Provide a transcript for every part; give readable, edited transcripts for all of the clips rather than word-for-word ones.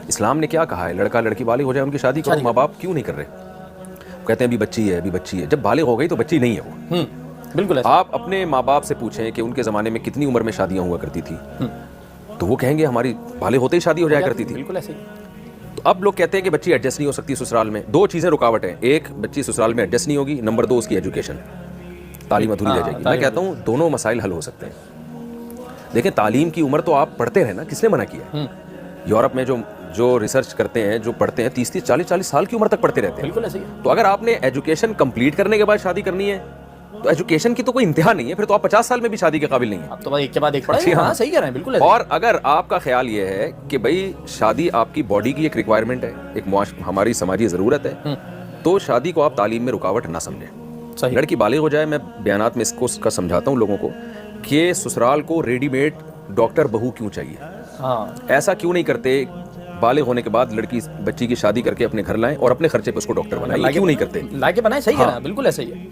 اسلام نے کیا کہا ہے؟ لڑکا لڑکی بالغ ہو جائے ان کی شادی کرو. ماں باپ کیوں نہیں کر رہے؟ کہتے ہیں ابھی بچی ہے ابھی بچی ہے. جب بالغ ہو گئی تو بچی نہیں ہے وہ. بالکل. آپ اپنے ماں باپ سے پوچھیں کہ ان کے زمانے میں کتنی عمر میں شادیاں ہوا کرتی تھی, تو وہ کہیں گے ہماری بالغ ہوتے ہی شادی ہو جایا کرتی تھی. بالکل ایسے ہی. تو اب لوگ کہتے ہیں کہ بچی ایڈجسٹ نہیں ہو سکتی سسرال میں. دو چیزیں رکاوٹ ہیں, ایک بچی سسرال میں ایڈجسٹ نہیں ہوگی, نمبر دو اس کی ایجوکیشن, تعلیم ادھوری رہ جائے گی. میں کہتا ہوں دونوں مسائل حل ہو سکتے ہیں. دیکھیں تعلیم کی عمر تو آپ پڑھتے رہے نا, کس نے منع کیا؟ یورپ میں جو ریسرچ کرتے ہیں, جو پڑھتے ہیں 30 40 سال کی عمر تک پڑھتے رہتے ہیں. بالکل ایسے ہی. تو اگر آپ نے ایجوکیشن کمپلیٹ کرنے کے بعد شادی کرنی ہے تو ایجوکیشن کی تو کوئی انتہا نہیں ہے, پھر تو آپ 50 سال میں بھی شادی کے قابل نہیں ہیں. اب تو ایک کے بعد ایک پڑھا. ہاں صحیح کہہ رہے ہیں, بالکل. اور اگر آپ کا خیال یہ ہے کہ بھائی شادی آپ کی باڈی کی ایک ریکوائرمنٹ ہے, ایک ہماری سماجی ضرورت ہے, تو شادی کو آپ تعلیم میں رکاوٹ نہ سمجھیں. لڑکی بالغ ہو جائے, میں بیانات میں اس کو سمجھاتا ہوں لوگوں کو کہ سسرال کو ریڈی میڈ ڈاکٹر بہو کیوں چاہیے. ایسا کیوں نہیں کرتے بالغ ہونے کے بعد لڑکی بچی کی شادی کر کے اپنے گھر لائیں اور اپنے خرچے پہ اس کو ڈاکٹر بنائیں؟ کیوں نہیں کرتے؟ لا کے بنائیں. صحیح ہے نا, بالکل ایسا ہی ہے.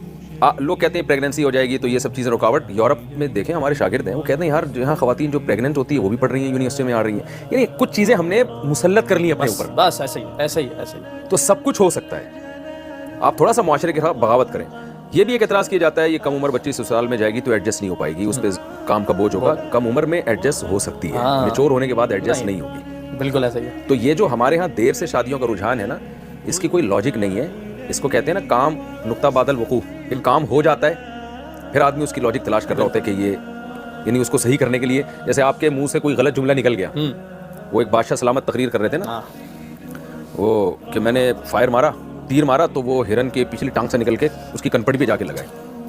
لوگ کہتے ہیں پریگننسی ہو جائے گی تو یہ سب چیزیں رکاوٹ. یورپ میں دیکھیں ہمارے شاگرد ہیں, وہ کہتے ہیں یار جہاں خواتین جو پریگننٹ ہوتی ہے وہ بھی پڑھ رہی ہیں, یونیورسٹی میں آ رہی ہیں. یعنی کچھ چیزیں ہم نے مسلط کر لی اپنے اوپر. بس ایسے ہی ایسے ہی ایسے ہی. تو سب کچھ ہو سکتا ہے. آپ تھوڑا سا معاشرے کے خلاف بغاوت کریں. یہ بھی ایک اعتراض کیا جاتا ہے یہ کم عمر بچی سسرال میں جائے گی تو ایڈجسٹ نہیں ہو پائے گی, اس پہ کام کا بوجھ ہوگا. کم عمر میں ایڈجسٹ ہو سکتی ہے, میچور ہونے کے بعد ایڈجسٹ نہیں ہوگی. بالکل ایسا ہی ہے. تو یہ جو ہمارے ہاں دیر سے شادیوں کا رجحان ہے نا, اس کی کوئی لاجک نہیں ہے. اس کو کہتے ہیں نا کام نقطہ بادل وقوع. ایک کام ہو جاتا ہے پھر آدمی اس کی لاجک تلاش کر رہا ہوتا ہے کہ یہ یعنی اس کو صحیح کرنے کے لیے. جیسے آپ کے منہ سے کوئی غلط جملہ نکل گیا, وہ ایک بادشاہ سلامت تقریر کر رہے تھے نا, وہ کہ میں نے فائر مارا, تیر مارا تو وہ ہرن کے پچھلی ٹانگ سے نکل کے اس کی کنپٹی پہ جا کے لگائے.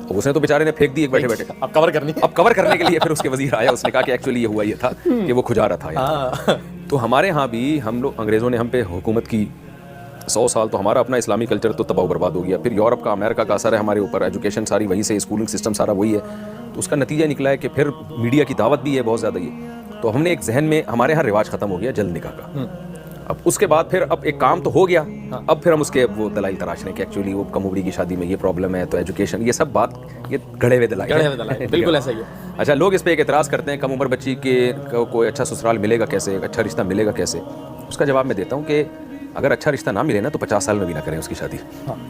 اس نے تو بیچارے نے پھینک دی ایک بیٹھے بیٹھے. اب کور کرنے کے لیے پھر اس کے وزیر آیا, اس نے کہا کہ ایکچولی یہ ہوا یہ تھا کہ وہ کھجا رہا تھا. تو ہمارے ہاں بھی ہم لوگ انگریزوں نے ہم پہ حکومت کی 100 سال, تو ہمارا اپنا اسلامی کلچر تو تباہ و برباد ہو گیا. پھر یورپ کا امریکہ کا اثر ہے ہمارے اوپر, ایجوکیشن ساری وہیں سے, اسکولنگ سسٹم سارا وہی ہے. تو اس کا نتیجہ نکلا ہے کہ پھر میڈیا کی دعوت بھی ہے بہت زیادہ. یہ تو ہم نے ایک ذہن میں ہمارے ہاں رواج ختم ہو گیا جلد نکاح کا. اب اس کے بعد پھر اب ایک کام تو ہو گیا, اب پھر ہم اس کے وہ دلائل تراش رہے ہیں کہ ایکچولی وہ کم عمری کی شادی میں یہ پرابلم ہے, تو ایجوکیشن, یہ سب بات یہ گھڑے ہوئے دلائل ہیں. بالکل ایسا ہی ہے. اچھا, لوگ اس پہ ایک اعتراض کرتے ہیں کم عمر بچی کے کوئی اچھا سسرال ملے گا کیسے, اچھا رشتہ ملے گا کیسے. اس کا جواب میں دیتا ہوں کہ اگر اچھا رشتہ نہ ملے نا تو 50 سال میں بھی نہ کریں اس کی شادی.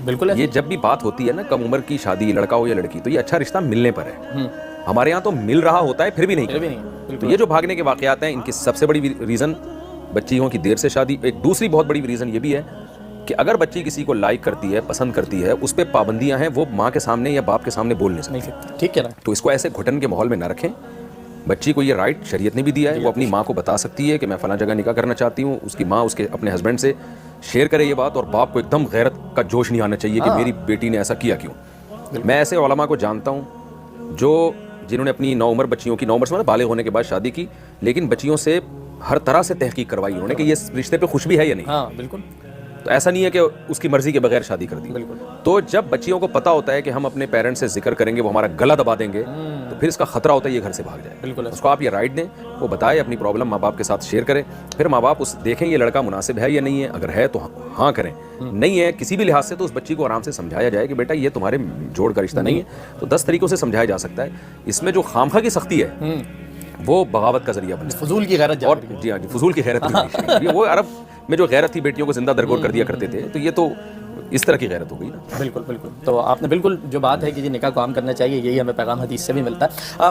بالکل. یہ جب بھی بات ہوتی ہے نا کم عمر کی شادی, لڑکا ہو یا لڑکی, تو یہ اچھا رشتہ ملنے پر ہے. ہمارے یہاں تو مل رہا ہوتا ہے پھر بھی نہیں. تو یہ جو بھاگنے کے واقعات ہیں, ان کی سب سے بڑی ریزن بچیوں کی دیر سے شادی. ایک دوسری بہت بڑی ریزن یہ بھی ہے کہ اگر بچی کسی کو لائک کرتی ہے, پسند کرتی ہے, اس پہ پابندیاں ہیں, وہ ماں کے سامنے یا باپ کے سامنے بول نہیں سکتی. ٹھیک ہے نا. تو اس کو ایسے گھٹن کے ماحول میں نہ رکھیں. بچی کو یہ رائٹ شریعت نے بھی دیا ہے, وہ اپنی ماں کو بتا سکتی ہے کہ میں فلاں جگہ نکاح کرنا چاہتی ہوں. اس کی ماں اس کے اپنے ہسبینڈ سے شیئر کرے یہ بات, اور باپ کو ایک دم غیرت کا جوش نہیں آنا چاہیے کہ میری بیٹی نے ایسا کیا کیوں. میں ایسے علماء کو جانتا ہوں جنہوں نے اپنی 9 عمر بچیوں کی 9 عمر سے بالغ ہونے کے بعد شادی کی, لیکن بچیوں سے ہر طرح سے تحقیق کروائی انہوں نے کہ یہ رشتے پہ خوش بھی ہے یا نہیں. ہاں بالکل. تو ایسا نہیں ہے کہ اس کی مرضی کے بغیر شادی کر دی. تو جب بچیوں کو پتا ہوتا ہے کہ ہم اپنے پیرنٹس سے ذکر کریں گے, وہ ہمارا گلا دبا دیں گے, تو پھر اس کا خطرہ ہوتا ہے یہ گھر سے بھاگ جائے. بالکل. اس کو آپ یہ رائٹ دیں, وہ بتائے, اپنی پرابلم ماں باپ کے ساتھ شیئر کریں. پھر ماں باپ اس دیکھیں یہ لڑکا مناسب ہے یا نہیں ہے. اگر ہے تو ہاں کریں, نہیں ہے کسی بھی لحاظ سے تو اس بچی کو آرام سے سمجھایا جائے کہ بیٹا یہ تمہارے جوڑ کا رشتہ نہیں ہے. تو 10 طریقوں سے سمجھایا جا سکتا ہے. اس میں جو خامخواہ کی سختی ہے وہ بغاوت کا ذریعہ بنے, فضول کی غیرت. اور جی ہاں, فضول کی غیرت. وہ عرب میں جو غیرت تھی بیٹیوں کو زندہ درگور کر دیا کرتے تھے, تو یہ تو اس طرح کی غیرت ہو گئی نا. بالکل بالکل. تو آپ نے بالکل جو بات ہے کہ یہ نکاح کو عام کرنا چاہیے, یہی ہمیں پیغام حدیث سے بھی ملتا ہے.